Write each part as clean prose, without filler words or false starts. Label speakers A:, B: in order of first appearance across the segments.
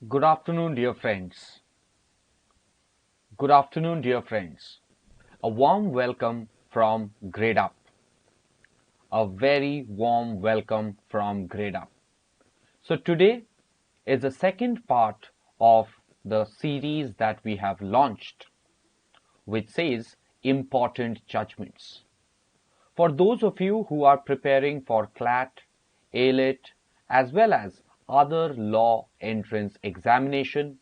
A: Good afternoon, dear friends. Good afternoon, dear friends. A warm welcome from Gradeup. A very warm welcome from Gradeup. So today is the second part of the series that we have launched, which says Important Judgments. For those of you who are preparing for Clat, AILET, as well as other law entrance examination,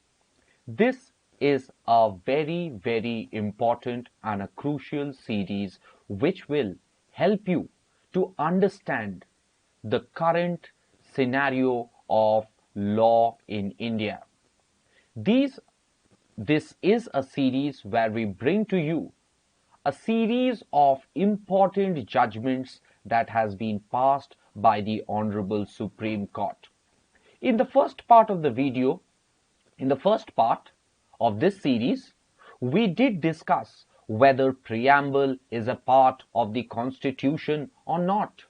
A: this is a very important and a crucial series which will help you to understand the current scenario of law in India. This is a series where we bring to you a series of important judgments that has been passed by the Honorable Supreme Court. In the first part of the video, in the first part of this series, we did discuss whether preamble is a part of the Constitution or not.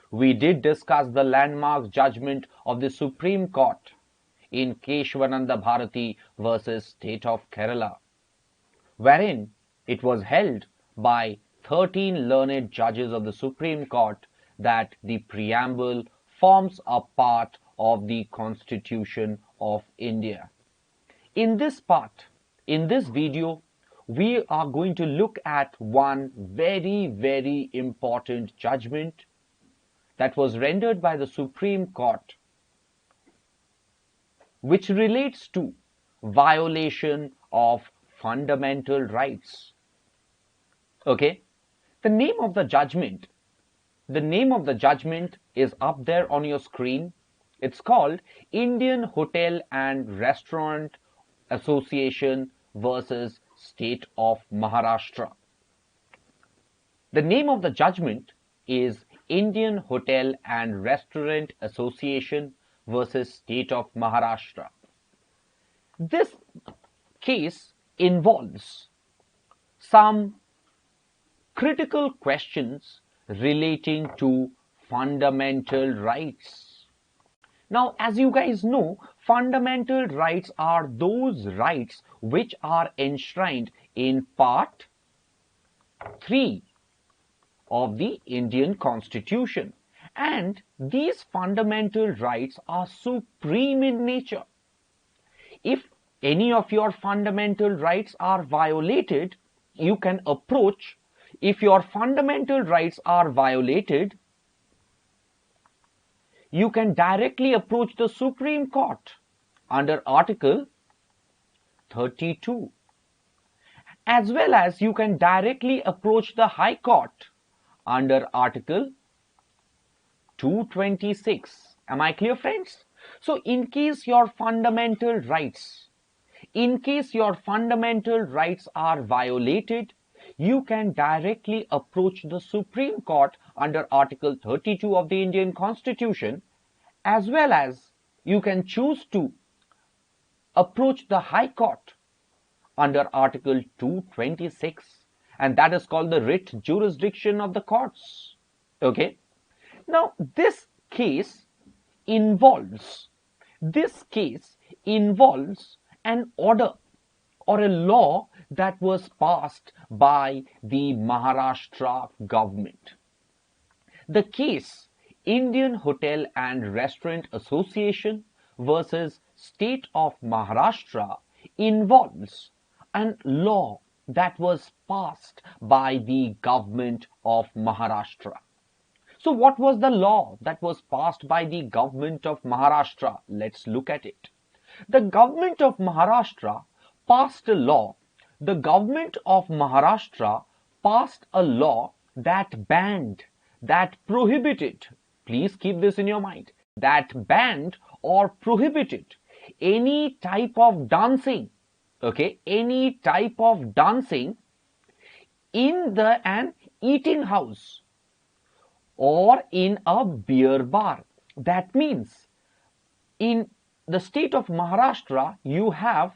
A: We did discuss the landmark judgment of the Supreme Court in Keshwananda Bharati versus State of Kerala, wherein it was held by 13 learned judges of the Supreme Court that the preamble forms a part of the Constitution of India. In this part, in this video, we are going to look at one very important judgment that was rendered by the Supreme Court, which relates to violation of fundamental rights. Okay, the name of the judgment is up there on your screen. It's called Indian Hotel and Restaurant Association versus State of Maharashtra. The name of the judgment is Indian Hotel and Restaurant Association versus State of Maharashtra. This case involves some critical questions relating to fundamental rights. Now, as you guys know, fundamental rights are those rights which are enshrined in Part 3 of the Indian Constitution. And these fundamental rights are supreme in nature. If any of your fundamental rights are violated, you can approach. If your fundamental rights are violated, you can directly approach the Supreme Court under Article 32, as well as you can directly approach the High Court under Article 226. Am I clear, friends? So in case your fundamental rights are violated, you can directly approach the Supreme Court under Article 32 of the Indian Constitution, as well as you can choose to approach the High Court under Article 226, and that is called the writ jurisdiction of the courts. Okay? Now, this case involves an order or a law that was passed by the Maharashtra government. The case Indian Hotel and Restaurant Association versus State of Maharashtra involves a law that was passed by the government of Maharashtra. So what was the law that was passed by the government of Maharashtra? Let's look at it. The government of Maharashtra passed a law. The government of Maharashtra passed a law that banned, that prohibited, please keep this in your mind, that banned or prohibited any type of dancing, okay, any type of dancing in an eating house or in a beer bar. That means in the state of Maharashtra, you have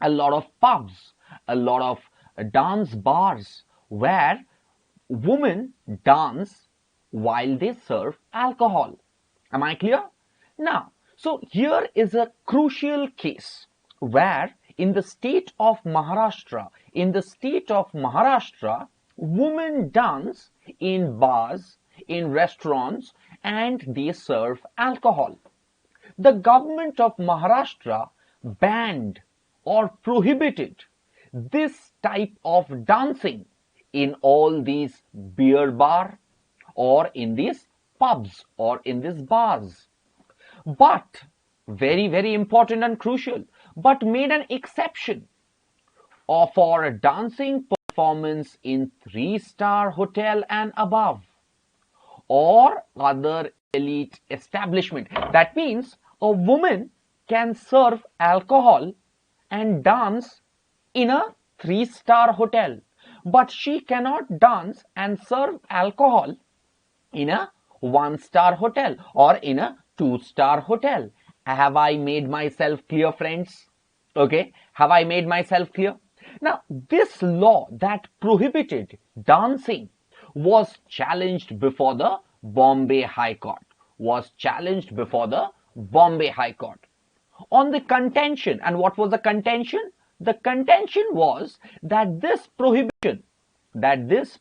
A: a lot of pubs, a lot of dance bars where women dance while they serve alcohol. Am I clear? Now, So here is a crucial case where in the state of Maharashtra, women dance in bars, in restaurants, and they serve alcohol. The government of Maharashtra banned or prohibited this type of dancing in all these beer bar or in these pubs or in these bars. But very, very important and crucial, but made an exception for a dancing performance in 3-star hotel and above or other elite establishment. That means a woman can serve alcohol and dance in a 3-star hotel, but she cannot dance and serve alcohol in a 1-star hotel or in a 2-star hotel. Have I made myself clear, friends? Okay, have I made myself clear? Now, this law that prohibited dancing was challenged before the Bombay High Court. On the contention, and what was the contention? The contention was that this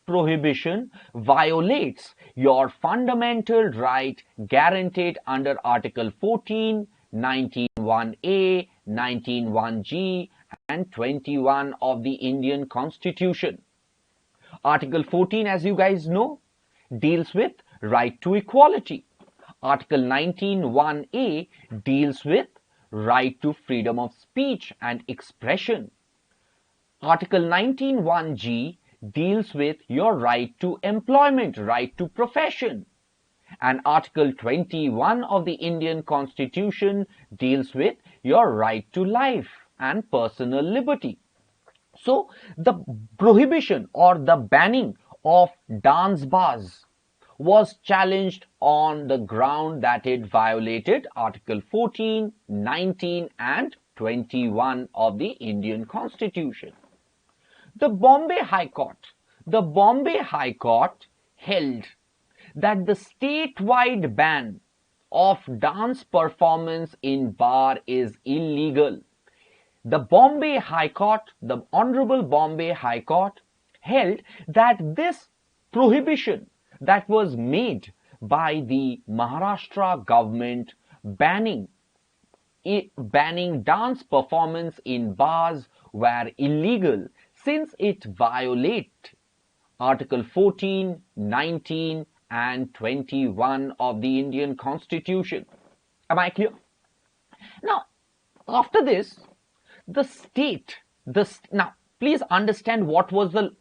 A: prohibition violates your fundamental right guaranteed under Article 14, 19(1)(a), 19(1)(g) and 21 of the Indian Constitution. Article 14, as you guys know, deals with right to equality. Article 19(1)(a) deals with right to freedom of speech and expression. Article 19(1)(g) deals with your right to employment, right to profession. And Article 21 of the Indian Constitution deals with your right to life and personal liberty. So the prohibition or the banning of dance bars was challenged on the ground that it violated Article 14, 19 and 21 of the Indian Constitution. The Bombay High Court held that the statewide ban of dance performance in bar is illegal. The Honorable Bombay High Court held that this prohibition that was made by the Maharashtra government banning dance performance in bars were illegal, since it violates Article 14, 19 and 21 of the Indian Constitution. Am I clear? Now, after this, now please understand what was the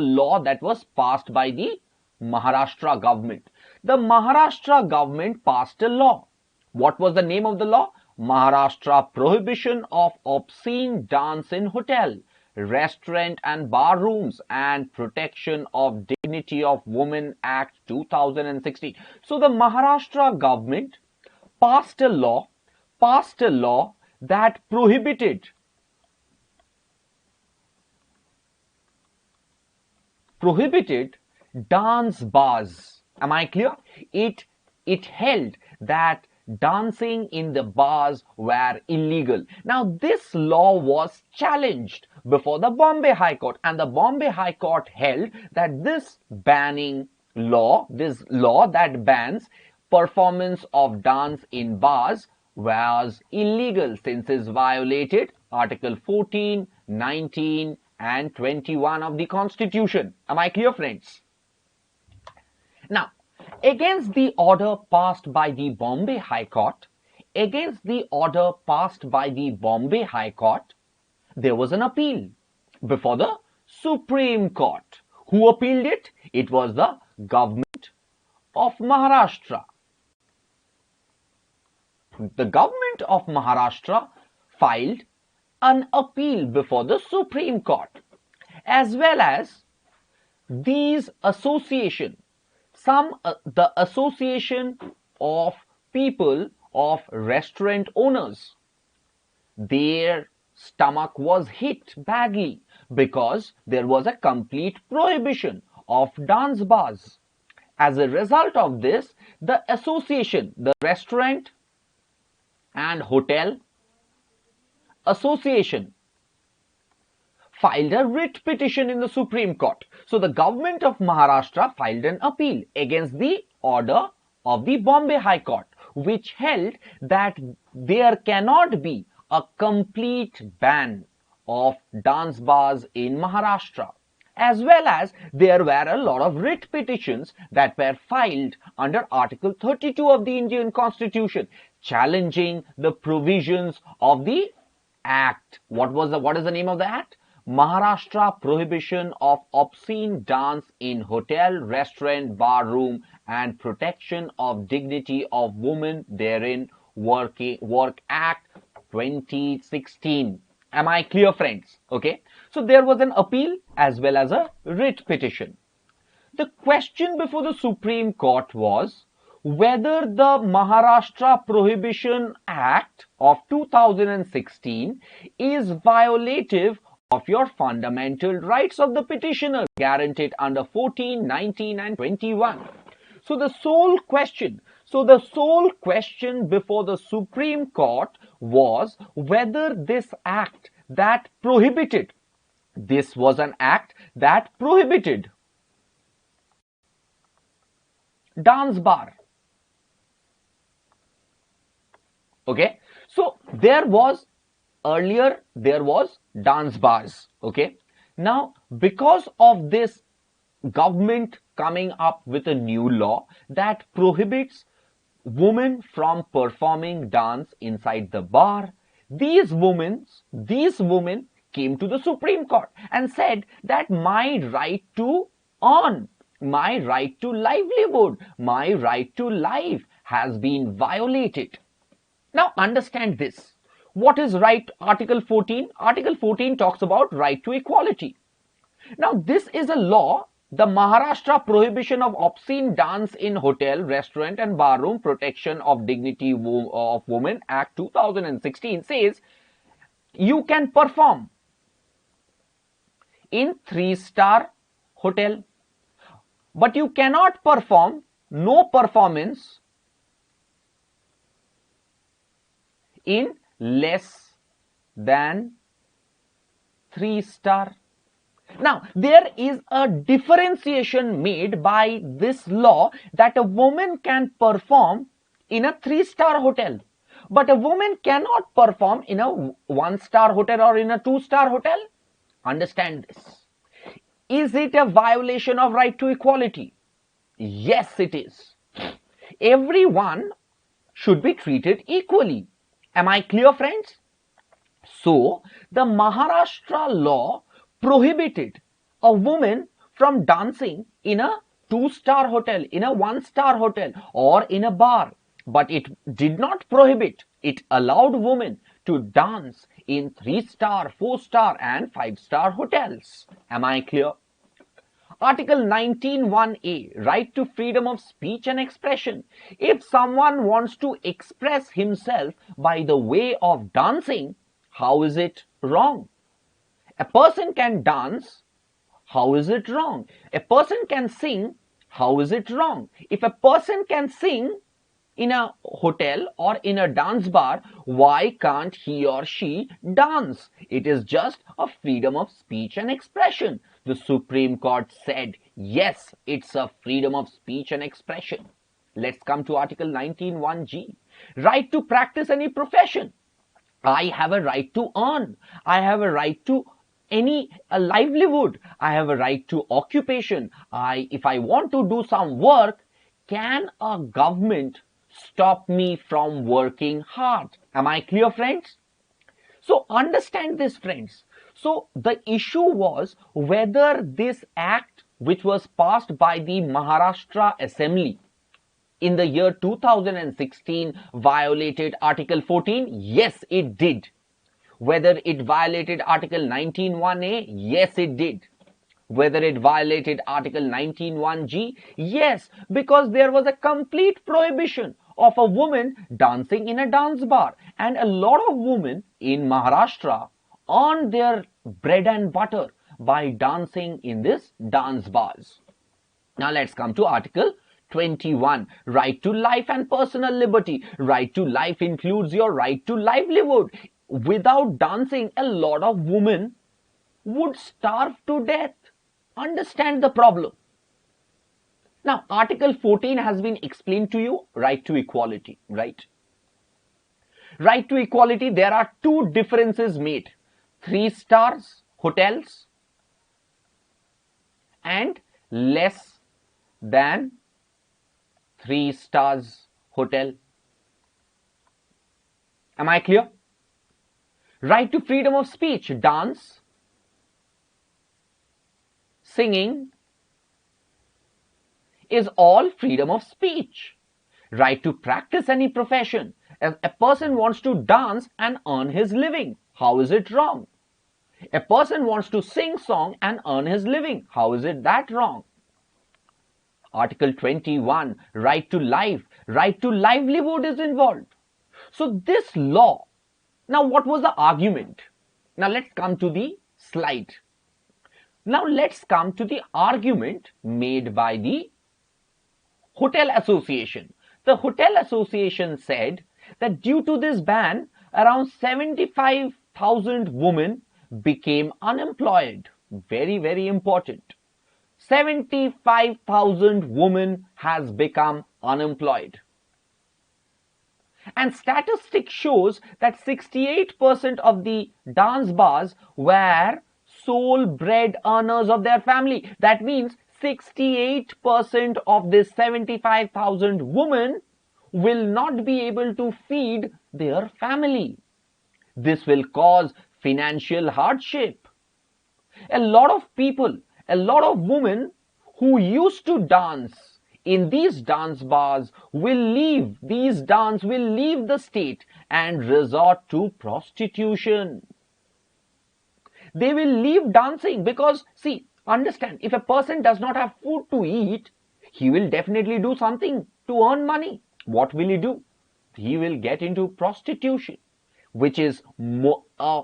A: law that was passed by the Maharashtra government. The Maharashtra government passed a law. What was the name of the law? Maharashtra Prohibition of Obscene Dance in Hotel, Restaurant and Bar Rooms and Protection of Dignity of Women Act 2016. So the Maharashtra government passed a law that prohibited dance bars. Am I clear? It held that dancing in the bars were illegal. Now this law was challenged before the Bombay High Court, and the Bombay High Court held that this law that bans performance of dance in bars was illegal, since it violated Article 14, 19 and 21 of the Constitution. Am I clear, friends? Now, against the order passed by the Bombay High Court, there was an appeal before the Supreme Court. Who appealed it? It was the government of Maharashtra. The government of Maharashtra filed an appeal before the Supreme Court, as well as these association, the association of people, of restaurant owners, their stomach was hit badly because there was a complete prohibition of dance bars. As a result of this, the association, the restaurant and Hotel Association filed a writ petition in the Supreme Court. So the government of Maharashtra filed an appeal against the order of the Bombay High Court, which held that there cannot be a complete ban of dance bars in Maharashtra. As well as there were a lot of writ petitions that were filed under Article 32 of the Indian Constitution, challenging the provisions of the Act. What is the name of the Act? Maharashtra Prohibition of Obscene Dance in Hotel, Restaurant, Bar Room and Protection of Dignity of Women Therein Work Act 2016. Am I clear, friends? Okay. So there was an appeal as well as a writ petition. The question before the Supreme Court was whether the Maharashtra Prohibition Act of 2016 is violative of your fundamental rights of the petitioner guaranteed under 14, 19 and 21. So the sole question before the Supreme Court was whether this act that prohibited, this was an act that prohibited dance bar. Okay, so earlier there was dance bars. Okay, now because of this government coming up with a new law that prohibits women from performing dance inside the bar, these women came to the Supreme Court and said that my right to earn, my right to livelihood, my right to life has been violated. Now understand this. What is right? Article 14. Article 14 talks about right to equality. Now this is a law. The Maharashtra Prohibition of Obscene Dance in Hotel, Restaurant and Bar Room Protection of Dignity of Women Act 2016 says you can perform in 3-star hotel, but you cannot perform, no performance in less than 3-star. Now, there is a differentiation made by this law that a woman can perform in a 3-star hotel, but a woman cannot perform in a 1-star hotel or in a 2-star hotel. Understand this. Is it a violation of right to equality? Yes, it is. Everyone should be treated equally. Am I clear, friends? So, the Maharashtra law prohibited a woman from dancing in a 2-star hotel, in a 1-star hotel or in a bar. But it did not prohibit, it allowed women to dance in 3-star, 4-star and 5-star hotels. Am I clear? Article 19(1)(a), right to freedom of speech and expression. If someone wants to express himself by the way of dancing, how is it wrong? A person can dance, how is it wrong? A person can sing, how is it wrong? If a person can sing in a hotel or in a dance bar, why can't he or she dance? It is just a freedom of speech and expression. The Supreme Court said, yes, it's a freedom of speech and expression. Let's come to Article 19(1)(g). Right to practice any profession. I have a right to earn. I have a right to a livelihood. I have a right to occupation. If I want to do some work, can a government stop me from working hard? Am I clear, friends? So understand this, friends. So the issue was whether this act, which was passed by the Maharashtra Assembly in the year 2016, violated Article 14. Yes, it did. Whether it violated Article 19(1)(a), yes, it did. Whether it violated Article 19(1)(g), yes, because there was a complete prohibition of a woman dancing in a dance bar, and a lot of women in Maharashtra earn their bread and butter by dancing in this dance bars. Now let's come to Article 21. Right to life and personal liberty. Right to life includes your right to livelihood. Without dancing, a lot of women would starve to death. Understand the problem. Now, Article 14 has been explained to you, right to equality, right? Right to equality, there are two differences made. 3 stars hotels and less than 3 stars hotel. Am I clear? Right to freedom of speech, dance, singing is all freedom of speech. Right to practice any profession. If a person wants to dance and earn his living, how is it wrong? A person wants to sing song and earn his living, how is it that wrong? Article 21, right to life, right to livelihood is involved. So this law, now what was the argument? Now let's come to the slide. Now let's come to the argument made by the Hotel Association. The Hotel Association said that due to this ban, around 75,000 women became unemployed. Very, very important. 75,000 women has become unemployed. And statistics shows that 68% of the dance bars were sole bread earners of their family. That means 68% of this 75,000 women will not be able to feed their family. This will cause financial hardship. A lot of people, a lot of women who used to dance in these dance bars will leave the state and resort to prostitution. They will leave dancing because, see, understand, if a person does not have food to eat, he will definitely do something to earn money. What will he do? He will get into prostitution, which is a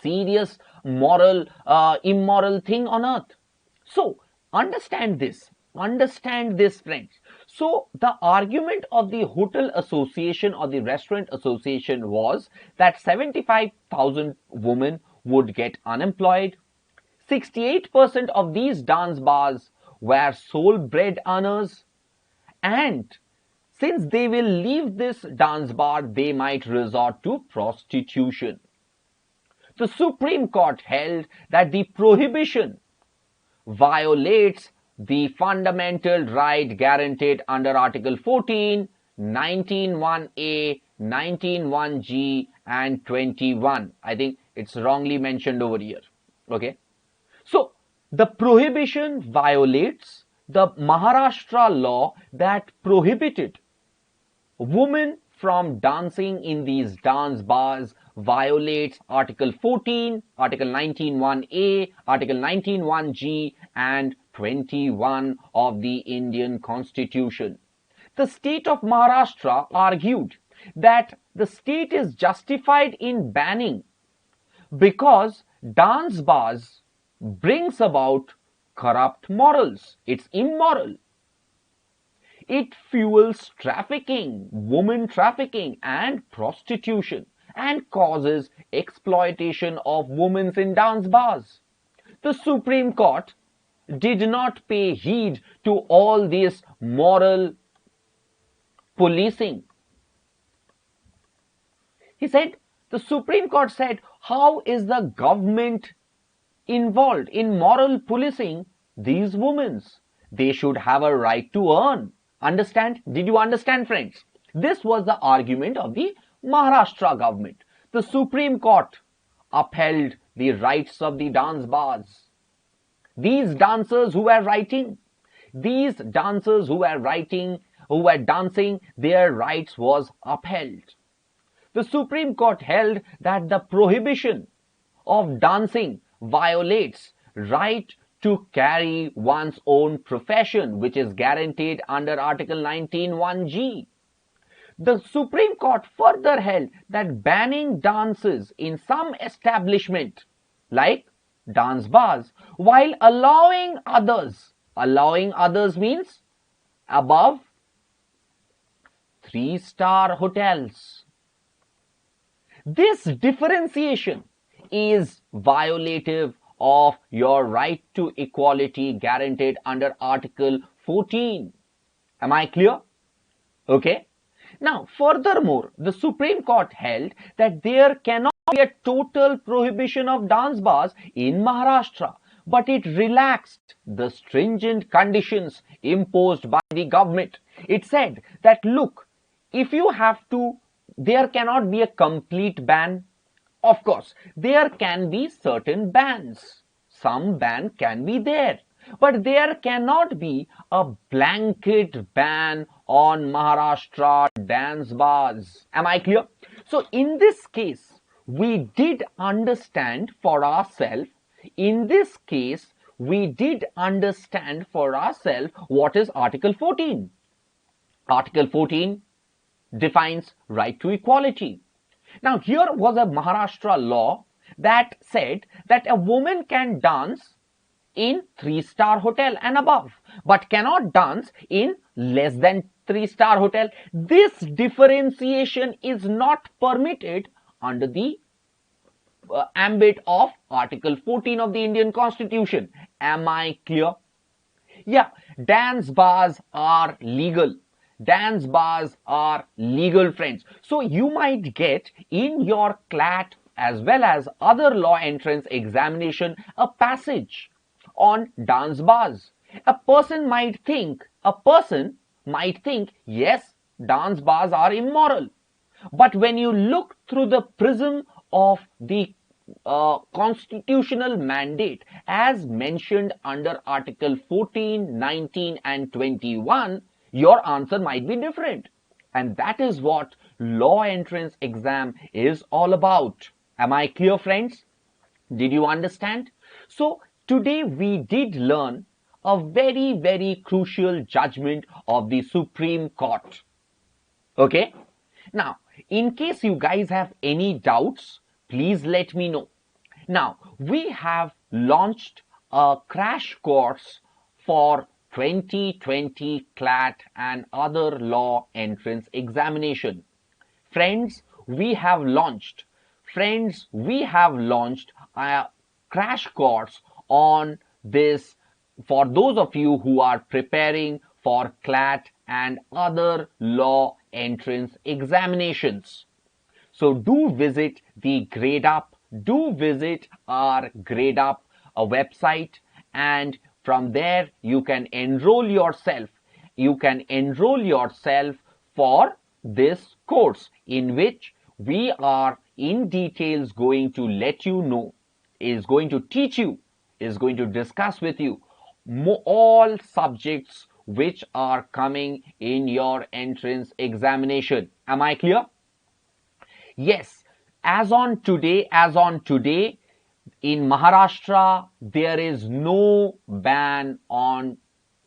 A: serious moral, immoral thing on earth. So, understand this, friends. So, the argument of the Hotel Association or the Restaurant Association was that 75,000 women would get unemployed. 68% of these dance bars were sole bread earners, and since they will leave this dance bar, they might resort to prostitution. The Supreme Court held that the prohibition violates the fundamental right guaranteed under Article 14, 19(1)(a), 19(1)(g) and 21. I think it's wrongly mentioned over here. Okay. So, the prohibition violates the Maharashtra law that prohibited women from dancing in these dance bars, violates Article 14, Article 19(1)(a), Article 19(1)(g) and 21 of the Indian Constitution. The state of Maharashtra argued that the state is justified in banning because dance bars brings about corrupt morals. It's immoral. It fuels trafficking, women trafficking and prostitution, and causes exploitation of women in dance bars. The Supreme Court did not pay heed to all this moral policing. The Supreme Court said, how is the government involved in moral policing these women? They should have a right to earn. Understand? Did you understand, friends? This was the argument of the Maharashtra government. The Supreme Court upheld the rights of the dance bars. These dancers who were dancing, their rights was upheld. The Supreme Court held that the prohibition of dancing violates right to carry one's own profession, which is guaranteed under Article 19(1)(g). The Supreme Court further held that banning dances in some establishment, like dance bars, while allowing others means above 3-star hotels. This differentiation is violative of your right to equality guaranteed under Article 14. Am I clear? Okay. Now, furthermore, the Supreme Court held that there cannot be a total prohibition of dance bars in Maharashtra, but it relaxed the stringent conditions imposed by the government. It said that, look, if you have to, there cannot be a complete ban. Of course, there can be certain bans. Some ban can be there. But there cannot be a blanket ban on Maharashtra dance bars. Am I clear? So in this case, we did understand for ourselves, what is Article 14. Article 14 defines right to equality. Now, here was a Maharashtra law that said that a woman can dance in 3-star hotel and above, but cannot dance in less than 3-star hotel. This differentiation is not permitted under the ambit of Article 14 of the Indian Constitution. Am I clear? Yeah, dance bars are legal. Dance bars are legal, friends. So you might get in your CLAT as well as other law entrance examination a passage on dance bars. A person might think, yes, dance bars are immoral. But when you look through the prism of the constitutional mandate as mentioned under Article 14, 19 and 21, your answer might be different. And that is what law entrance exam is all about. Am I clear, friends? Did you understand? So today we did learn a very, very crucial judgment of the Supreme Court. Okay? Now, in case you guys have any doubts, please let me know. Now, we have launched a crash course for 2020 CLAT and other law entrance examination. Friends, we have launched a crash course on this for those of you who are preparing for CLAT and other law entrance examinations. So do visit the Gradeup, do visit our Gradeup website, and from there you can enroll yourself. You can enroll yourself for this course in which we are in details going to let you know, is going to teach you, is going to discuss with you all subjects which are coming in your entrance examination. Am I clear? Yes, as on today, in Maharashtra, there is no ban on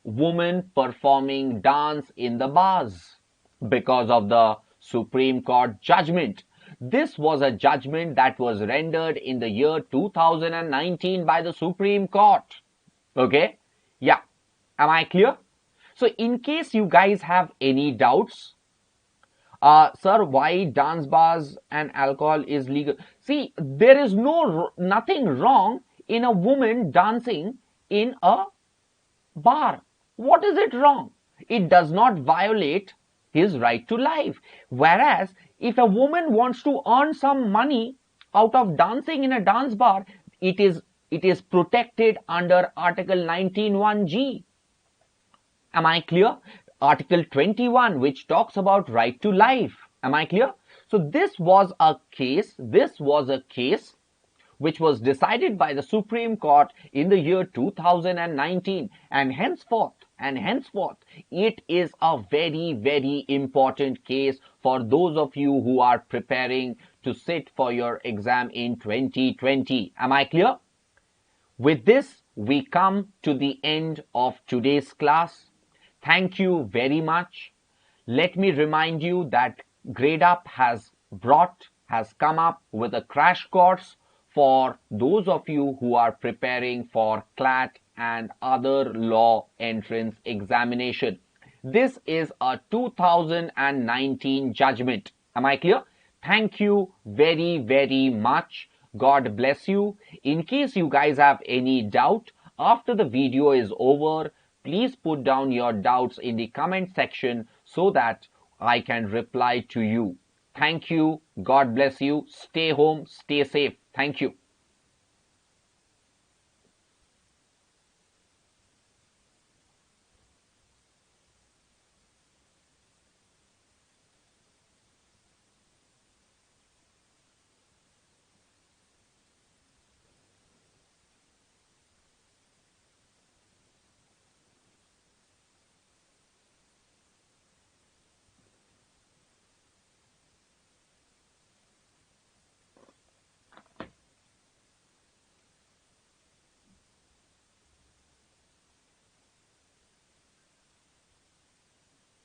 A: women performing dance in the bars because of the Supreme Court judgment. This was a judgment that was rendered in the year 2019 by the Supreme Court. Okay? Yeah. Am I clear? So in case you guys have any doubts, sir, why dance bars and alcohol is legal? See, there is nothing wrong in a woman dancing in a bar. What is it wrong? It does not violate his right to life. Whereas, if a woman wants to earn some money out of dancing in a dance bar, it is protected under Article 19(1)(g). Am I clear? Article 21, which talks about right to life. Am I clear? So this was a case which was decided by the Supreme Court in the year 2019, and henceforth, it is a very, very important case for those of you who are preparing to sit for your exam in 2020. Am I clear? With this, we come to the end of today's class. Thank you very much. Let me remind you that Gradeup has come up with a crash course for those of you who are preparing for CLAT and other law entrance examination. This is a 2019 judgment. Am I clear? Thank you very, very much. God bless you. In case you guys have any doubt, after the video is over, please put down your doubts in the comment section so that I can reply to you. Thank you. God bless you. Stay home. Stay safe. Thank you.